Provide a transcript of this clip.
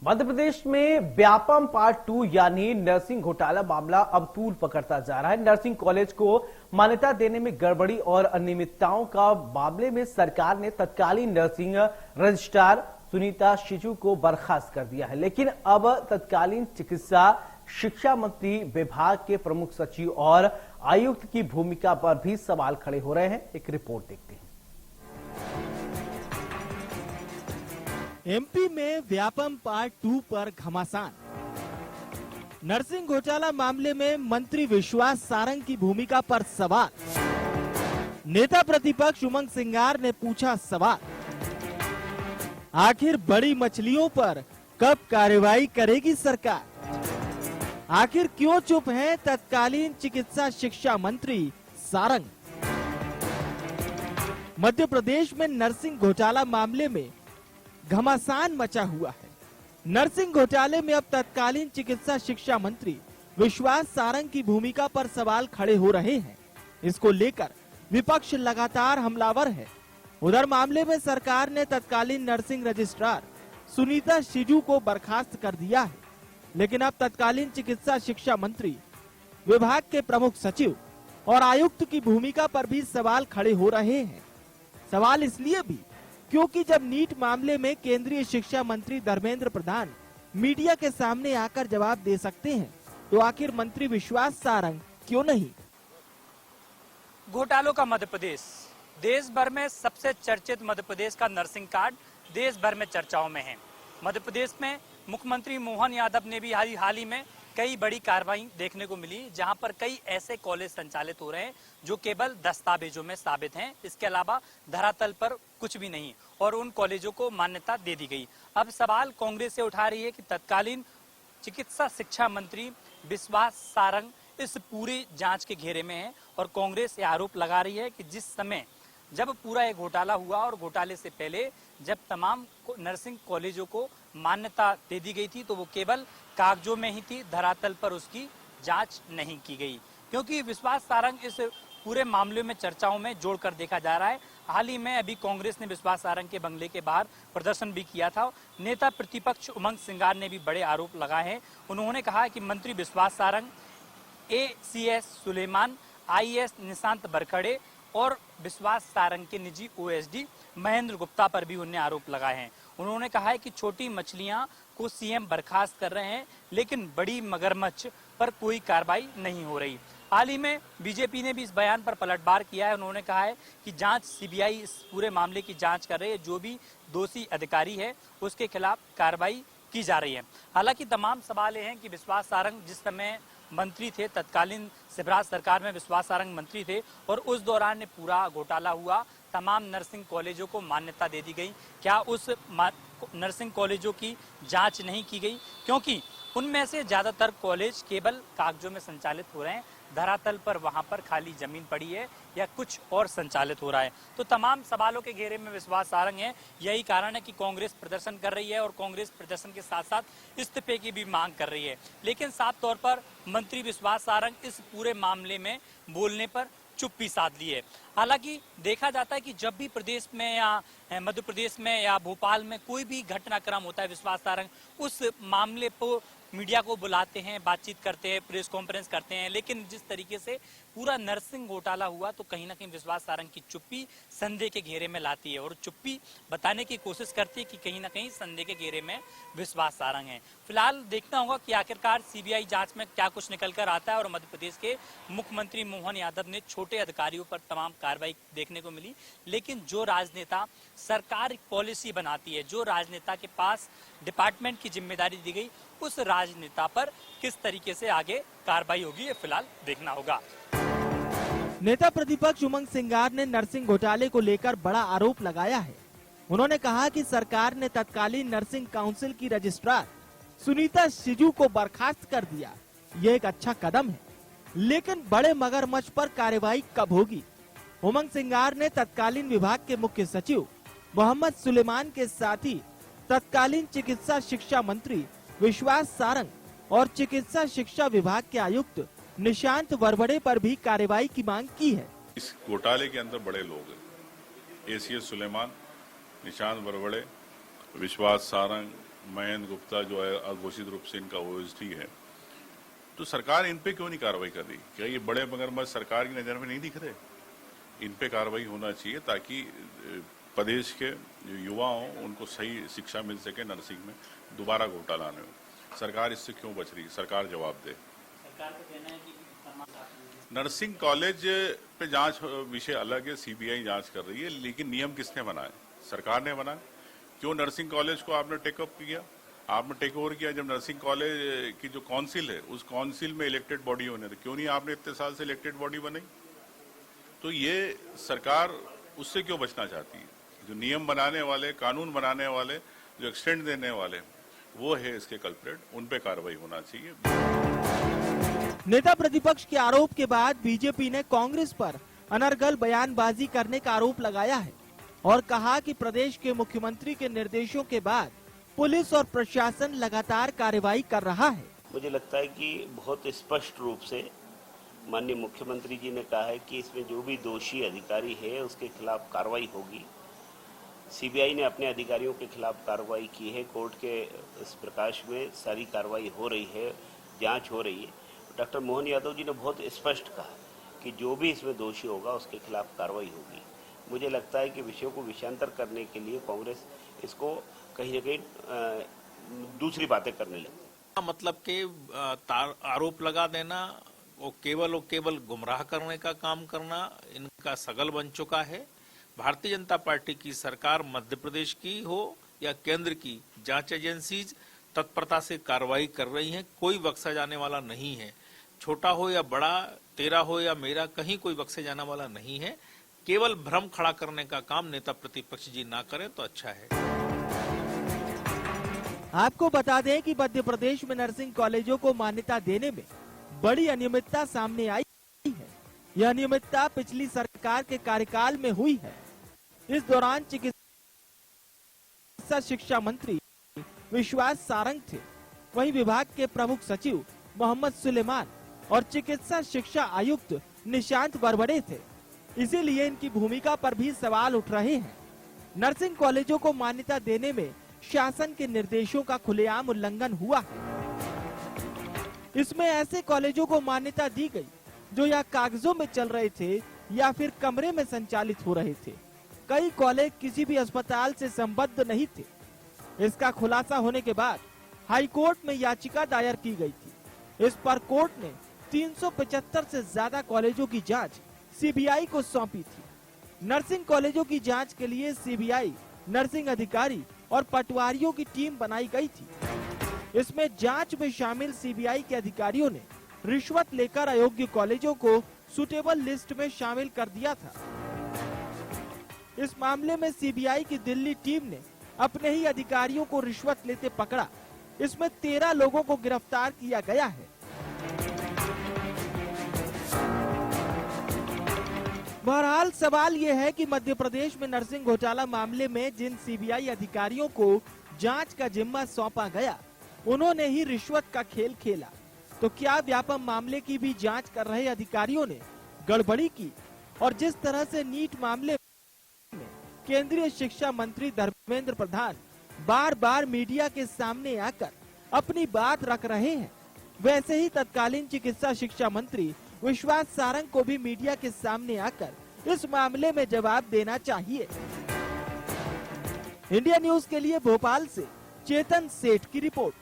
मध्य प्रदेश में व्यापम पार्ट 2 यानी नर्सिंग घोटाला मामला अब तूल पकड़ता जा रहा है। नर्सिंग कॉलेज को मान्यता देने में गड़बड़ी और अनियमितताओं का मामले में सरकार ने तत्कालीन नर्सिंग रजिस्ट्रार सुनीता शिजू को बर्खास्त कर दिया है। लेकिन अब तत्कालीन चिकित्सा शिक्षा मंत्री, विभाग के प्रमुख सचिव और आयुक्त की भूमिका पर भी सवाल खड़े हो रहे हैं। एक रिपोर्ट देखते हैं। एमपी में व्यापम पार्ट 2 पर घमासान। नर्सिंग घोटाला मामले में मंत्री विश्वास सारंग की भूमिका पर सवाल। नेता प्रतिपक्ष उमंग सिंगार ने पूछा सवाल, आखिर बड़ी मछलियों पर कब कार्रवाई करेगी सरकार? आखिर क्यों चुप हैं तत्कालीन चिकित्सा शिक्षा मंत्री सारंग? मध्य प्रदेश में नर्सिंग घोटाला मामले में घमासान मचा हुआ है। नर्सिंग घोटाले में अब तत्कालीन चिकित्सा शिक्षा मंत्री विश्वास सारंग की भूमिका पर सवाल खड़े हो रहे हैं। इसको लेकर विपक्ष लगातार हमलावर है। उधर मामले में सरकार ने तत्कालीन नर्सिंग रजिस्ट्रार सुनीता शिजू को बर्खास्त कर दिया है। लेकिन अब तत्कालीन चिकित्सा शिक्षा मंत्री, विभाग के प्रमुख सचिव और आयुक्त की भूमिका पर भी सवाल खड़े हो रहे हैं। सवाल इसलिए भी क्योंकि जब नीट मामले में केंद्रीय शिक्षा मंत्री धर्मेंद्र प्रधान मीडिया के सामने आकर जवाब दे सकते हैं, तो आखिर मंत्री विश्वास सारंग क्यों नहीं? घोटालों का मध्य प्रदेश, देश भर में सबसे चर्चित मध्य प्रदेश का नर्सिंग कार्ड देश भर में चर्चाओं में है। मध्य प्रदेश में मुख्यमंत्री मोहन यादव ने भी हाल ही में कई बड़ी कार्रवाई देखने को मिली, जहां पर कई ऐसे कॉलेज संचालित हो रहे हैं जो केवल दस्तावेजों में साबित हैं, इसके अलावा धरातल पर कुछ भी नहीं, और उन कॉलेजों को मान्यता दे दी गई। अब सवाल कांग्रेस से उठा रही है कि तत्कालीन चिकित्सा शिक्षा मंत्री विश्वास सारंग इस पूरी जांच के घेरे में है, और कांग्रेस ये आरोप लगा रही है कि जिस समय जब पूरा ये घोटाला हुआ और घोटाले से पहले जब तमाम नर्सिंग कॉलेजों को मान्यता दे दी गई थी, तो वो केवल कागजों में ही थी, धरातल पर उसकी जांच नहीं की गई। क्योंकि विश्वास सारंग इस पूरे मामले में चर्चाओं में जोड़कर देखा जा रहा है। हाल ही में अभी कांग्रेस ने विश्वास सारंग के बंगले के बाहर प्रदर्शन भी किया था। नेता प्रतिपक्ष उमंग सिंगार ने भी बड़े आरोप लगाए हैं। उन्होंने कहा कि मंत्री विश्वास सारंग, ACS सुलेमान, IAS निशांत बरखड़े और विश्वास सारंग के निजी OSD महेंद्र गुप्ता पर भी उन्हें आरोप लगाए हैं। उन्होंने कहा है कि छोटी मछलियां को CM बर्खास्त कर रहे हैं, लेकिन बड़ी मगरमच्छ पर कोई कार्रवाई नहीं हो रही। हाल ही में बीजेपी ने भी इस बयान पर पलटवार किया है। उन्होंने कहा है कि जांच CBI इस पूरे मामले की जांच कर रही है, जो भी दोषी अधिकारी है उसके खिलाफ कार्रवाई की जा रही है। हालांकि तमाम सवाल ये हैं कि विश्वास सारंग जिस समय मंत्री थे, तत्कालीन शिवराज सरकार में विश्वास सारंग मंत्री थे, और उस दौरान ने पूरा घोटाला हुआ, तमाम नर्सिंग कॉलेजों को मान्यता दे दी गई। क्या उस नर्सिंग कॉलेजों की जांच नहीं की गई? क्योंकि उनमें से ज्यादातर कॉलेज केवल कागजों में संचालित हो रहे हैं, धरातल पर वहां पर खाली जमीन पड़ी है या कुछ और संचालित हो रहा है। तो तमाम सवालों के घेरे में विश्वास सारंग है। यही कारण है कि कांग्रेस प्रदर्शन कर रही है, और कांग्रेस प्रदर्शन के साथ साथ इस्तीफे की भी मांग कर रही है। लेकिन साफ तौर पर मंत्री विश्वास सारंग इस पूरे मामले में बोलने पर चुप्पी साध ली है। हालांकि देखा जाता है कि जब भी प्रदेश में या मध्य प्रदेश में या भोपाल में कोई भी घटनाक्रम होता है, विश्वास सारंग उस मामले को मीडिया को बुलाते हैं, बातचीत करते हैं, प्रेस कॉन्फ्रेंस करते हैं। लेकिन जिस तरीके से पूरा नर्सिंग घोटाला हुआ, तो कहीं ना कहीं विश्वास सारंग की चुप्पी संदेह के घेरे में लाती है, और चुप्पी बताने की कोशिश करती है कि कहीं ना कहीं संदेह के घेरे में विश्वास सारंग है। फिलहाल देखना होगा कि आखिरकार CBI जांच में क्या कुछ निकल कर आता है। और मध्य प्रदेश के मुख्यमंत्री मोहन यादव ने छोटे अधिकारियों पर तमाम कार्रवाई देखने को मिली, लेकिन जो राजनेता सरकार पॉलिसी बनाती है, जो राजनेता के पास डिपार्टमेंट की जिम्मेदारी दी गई, उस राजनेता पर किस तरीके से आगे कार्रवाई होगी, ये फिलहाल देखना होगा। नेता प्रतिपक्ष उमंग सिंगार ने नर्सिंग घोटाले को लेकर बड़ा आरोप लगाया है। उन्होंने कहा कि सरकार ने तत्कालीन नर्सिंग काउंसिल की रजिस्ट्रार सुनीता शिजू को बर्खास्त कर दिया, ये एक अच्छा कदम है, लेकिन बड़े मगरमच्छ पर कार्रवाई कब होगी? उमंग सिंगार ने तत्कालीन विभाग के मुख्य सचिव मोहम्मद सुलेमान के साथ ही तत्कालीन चिकित्सा शिक्षा मंत्री विश्वास सारंग और चिकित्सा शिक्षा विभाग के आयुक्त निशांत वरवड़े पर भी कार्रवाई की मांग की है। इस घोटाले के अंदर बड़े लोग हैं, ACS सुलेमान, निशांत वरवड़े, विश्वास सारंग, मयंक गुप्ता जो है अघोषित रूप से इनका ओएसडी है, तो सरकार इन पे क्यों नहीं कार्रवाई कर रही? क्या ये बड़े मगरमच्छ सरकार की नजर में नहीं दिख रहे? इन पे कार्रवाई होना चाहिए ताकि प्रदेश के युवाओं उनको सही शिक्षा मिल सके, नर्सिंग में दोबारा घोटाला न हो। सरकार इससे क्यों बच रही? सरकार जवाब दे। सरकार का कहना है कि नर्सिंग कॉलेज पे जांच विषय अलग है, सीबीआई जांच कर रही है, लेकिन नियम किसने बनाए? सरकार ने बनाया। क्यों नर्सिंग कॉलेज को आपने टेकअप किया, आपने टेक ओवर किया? जब नर्सिंग कॉलेज की जो काउंसिल है, उस काउंसिल में इलेक्टेड बॉडी होने थे, क्यों नहीं आपने इतने साल से इलेक्टेड बॉडी बनाई? तो ये सरकार उससे क्यों बचना चाहती है? जो नियम बनाने वाले, कानून बनाने वाले, जो एक्सटेंड देने वाले, वो है इसके कल्प्रेट, उन पे कार्रवाई होना चाहिए। नेता प्रतिपक्ष के आरोप के बाद बीजेपी ने कांग्रेस पर अनर्गल बयानबाजी करने का आरोप लगाया है और कहा कि प्रदेश के मुख्यमंत्री के निर्देशों के बाद पुलिस और प्रशासन लगातार कार्रवाई कर रहा है। मुझे लगता है कि बहुत स्पष्ट रूप से माननीय मुख्यमंत्री जी ने कहा है कि इसमें जो भी दोषी अधिकारी है उसके खिलाफ कार्रवाई होगी। सीबीआई ने अपने अधिकारियों के खिलाफ कार्रवाई की है, कोर्ट के इस प्रकाश में सारी कार्रवाई हो रही है, जांच हो रही है। डॉक्टर मोहन यादव जी ने बहुत स्पष्ट कहा कि जो भी इसमें दोषी होगा उसके खिलाफ कार्रवाई होगी। मुझे लगता है कि विषयों को विषयांतर करने के लिए कांग्रेस इसको कहीं न कहीं दूसरी बातें करने लगी। मतलब के आरोप लगा देना, वो केवल गुमराह करने का काम करना इनका सगल बन चुका है। भारतीय जनता पार्टी की सरकार मध्य प्रदेश की हो या केंद्र की, जांच एजेंसीज तत्परता से कार्रवाई कर रही हैं। कोई बख्शा जाने वाला नहीं है, छोटा हो या बड़ा, तेरा हो या मेरा, कहीं कोई बख्शे जाने वाला नहीं है। केवल भ्रम खड़ा करने का काम नेता प्रतिपक्ष जी ना करें तो अच्छा है। आपको बता दें कि मध्य प्रदेश में नर्सिंग कॉलेजों को मान्यता देने में बड़ी अनियमितता सामने आई है। यह अनियमितता पिछली सरकार के कार्यकाल में हुई है। इस दौरान चिकित्सा शिक्षा मंत्री विश्वास सारंग थे, वहीं विभाग के प्रमुख सचिव मोहम्मद सुलेमान और चिकित्सा शिक्षा आयुक्त निशांत बरबड़े थे। इसीलिए इनकी भूमिका पर भी सवाल उठ रहे हैं। नर्सिंग कॉलेजों को मान्यता देने में शासन के निर्देशों का खुलेआम उल्लंघन हुआ है। इसमें ऐसे कॉलेजों को मान्यता दी गई जो या कागजों में चल रहे थे या फिर कमरे में संचालित हो रहे थे। कई कॉलेज किसी भी अस्पताल से संबद्ध नहीं थे। इसका खुलासा होने के बाद हाई कोर्ट में याचिका दायर की गई थी। इस पर कोर्ट ने 375 से ज्यादा कॉलेजों की जांच सीबीआई को सौंपी थी। नर्सिंग कॉलेजों की जांच के लिए सीबीआई, नर्सिंग अधिकारी और पटवारियों की टीम बनाई गई थी। इसमें जांच में शामिल सीबीआई के अधिकारियों ने रिश्वत लेकर अयोग्य कॉलेजों को सुटेबल लिस्ट में शामिल कर दिया था। इस मामले में सीबीआई की दिल्ली टीम ने अपने ही अधिकारियों को रिश्वत लेते पकड़ा। इसमें 13 लोगों को गिरफ्तार किया गया है। बहरहाल सवाल ये है कि मध्य प्रदेश में नर्सिंग घोटाला मामले में जिन सीबीआई अधिकारियों को जांच का जिम्मा सौंपा गया, उन्होंने ही रिश्वत का खेल खेला। तो क्या व्यापम मामले की भी जांच कर रहे अधिकारियों ने गड़बड़ी की? और जिस तरह से नीट मामले में केंद्रीय शिक्षा मंत्री धर्मेंद्र प्रधान बार बार मीडिया के सामने आकर अपनी बात रख रहे हैं, वैसे ही तत्कालीन चिकित्सा शिक्षा मंत्री विश्वास सारंग को भी मीडिया के सामने आकर इस मामले में जवाब देना चाहिए। इंडिया न्यूज के लिए भोपाल से चेतन सेठ की रिपोर्ट।